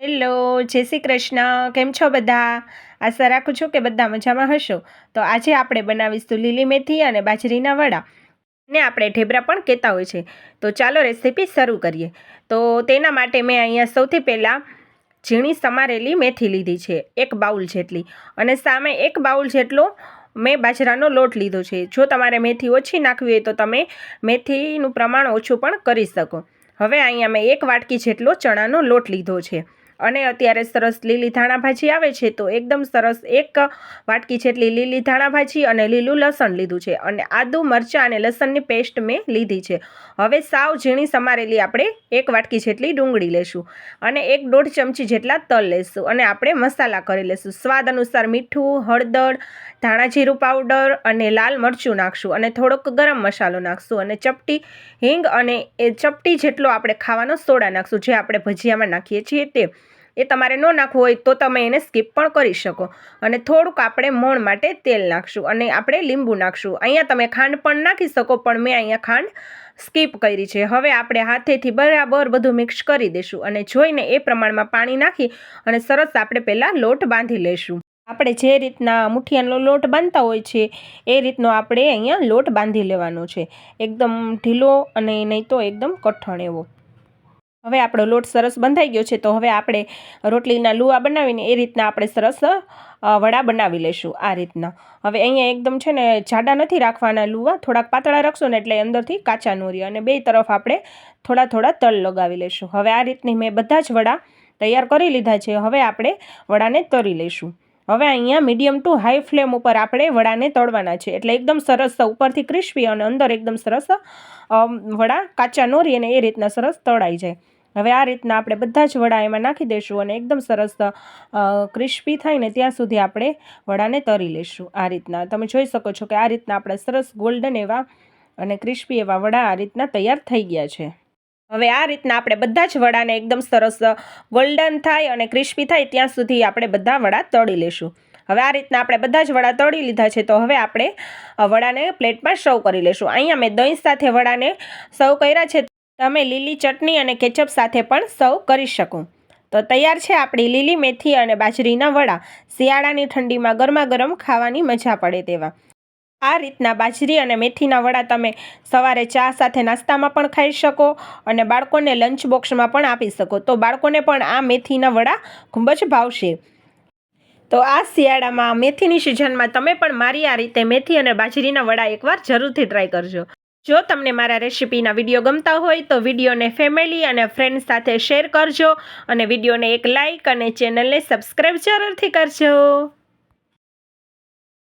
Hello, જય શ્રી કૃષ્ણ. કેમ છો બધા? આશા રાખું છું કે બધા મજામાં હશો. તો આજે આપણે બનાવીશું લીલી મેથી અને બાજરીના વડા, ને આપણે ઢેબરા પણ કહેતા હોય છે. તો ચાલો રેસીપી શરૂ કરીએ. તો તેના માટે મેં અહીંયા સૌથી પહેલાં ઝીણી સમારેલી મેથી લીધી છે, 1 બાઉલ જેટલી, અને સામે 1 બાઉલ જેટલો મેં બાજરાનો લોટ લીધો છે. જો તમારે મેથી ઓછી નાખવી હોય તો તમે મેથીનું પ્રમાણ ઓછું પણ કરી શકો. હવે અહીંયા મેં 1 વાટકી જેટલો ચણાનો લોટ લીધો છે, અને અત્યારે સરસ લીલી ધાણા ભાજી આવે છે, તો એકદમ સરસ 1 વાટકી જેટલી લીલી ધાણા ભાજી અને લીલું લસણ લીધું છે, અને આદુ મરચાં અને લસણની પેસ્ટ મેં લીધી છે. હવે સાવ ઝીણી સમારેલી આપણે 1 વાટકી જેટલી ડુંગળી લેશું, અને 1-1.5 ચમચી જેટલા તલ લેશું, અને આપણે મસાલા કરી લેશું. સ્વાદ અનુસાર મીઠું, હળદર, ધાણા જીરું પાવડર અને લાલ મરચું નાખશું, અને થોડોક ગરમ મસાલો નાખશું, અને ચપટી હિંગ અને ચપટી જેટલો આપણે ખાવાનો સોડા નાખશું, જે આપણે ભજીયામાં નાખીએ છીએ તે. એ તમારે ન નાખવું હોય તો તમે એને સ્કીપ પણ કરી શકો. અને થોડુંક આપણે મોણ માટે તેલ નાખશું, અને આપણે લીંબુ નાખશું. અહીંયા તમે ખાંડ પણ નાખી શકો, પણ મેં અહીંયા ખાંડ સ્કીપ કરી છે. હવે આપણે હાથેથી બરાબર બધું મિક્સ કરી દઈશું, અને જોઈને એ પ્રમાણમાં પાણી નાખી અને સરસ આપણે પહેલાં લોટ બાંધી લઈશું. આપણે જે રીતના મુઠિયાનો લોટ બાંધતા હોય છે એ રીતનો આપણે અહીંયા લોટ બાંધી લેવાનો છે, એકદમ ઢીલો અને નહીં તો એકદમ કઠણ એવો. હવે આપણો લોટ સરસ બંધાઈ ગયો છે, તો હવે આપણે રોટલીના લુવા બનાવીને એ રીતના આપણે સરસ વડા બનાવી લઈશું આ રીતના. હવે અહીંયા એકદમ છે ને જાડા નથી રાખવાના લુવા, થોડાક પાતળા રાખશું ને એટલે અંદરથી કાચા ન રહે, અને બે તરફ આપણે થોડા થોડા તલ લગાવી લઈશું. હવે આ રીતની મેં બધા જ વડા તૈયાર કરી લીધા છે. હવે આપણે વડાને તળી લઈશું. હવે અહીંયા મીડિયમ ટુ હાઈ ફ્લેમ ઉપર આપણે વડાને તળવાના છે, એટલે એકદમ સરસ ઉપરથી ક્રિસ્પી અને અંદર એકદમ સરસ વડા કાચા ન રહે, અને એ રીતના સરસ તળાઈ જાય. હવે આ રીતના આપણે બધા જ વડા એમાં નાખી દઈશું, અને એકદમ સરસ ક્રિસ્પી થાય ને ત્યાં સુધી આપણે વડાને તળી લઈશું. આ રીતના તમે જોઈ શકો છો કે આ રીતના આપણે સરસ ગોલ્ડન એવા અને ક્રિસ્પી એવા વડા આ રીતના તૈયાર થઈ ગયા છે. હવે આ રીતના આપણે બધા જ વડાને એકદમ સરસ ગોલ્ડન થાય અને ક્રિસ્પી થાય ત્યાં સુધી આપણે બધા વડા તળી લઈશું. હવે આ રીતના આપણે બધા જ વડા તળી લીધા છે, તો હવે આપણે વડાને પ્લેટમાં સર્વ કરી લઈશું. અહીંયા મેં દહીં સાથે વડાને સર્વ કર્યા છે. તમે લીલી ચટણી અને કેચઅપ સાથે પણ સર્વ કરી શકો. તો તૈયાર છે આપણી લીલી મેથી અને બાજરીના વડા. શિયાળાની ઠંડીમાં ગરમા ગરમ ખાવાની મજા પડે તેવા. આ રીતના બાજરી અને મેથીના વડા તમે સવારે ચા સાથે નાસ્તામાં પણ ખાઈ શકો, અને બાળકોને લંચ બોક્સમાં પણ આપી શકો. તો બાળકોને પણ આ મેથીના વડા ખૂબ જ ભાવશે. તો આ શિયાળામાં મેથીની સિઝનમાં તમે પણ મારી આ રીતે મેથી અને બાજરીના વડા એકવાર જરૂરથી ટ્રાય કરજો. જો તમને મારા રેસીપીના વિડીયો ગમતા હોય તો વિડીયોને ફેમિલી અને ફ્રેન્ડ્સ સાથે શેર કરજો, અને વિડીયોને એક લાઇક અને ચેનલને સબસ્ક્રાઈબ જરૂરથી કરજો.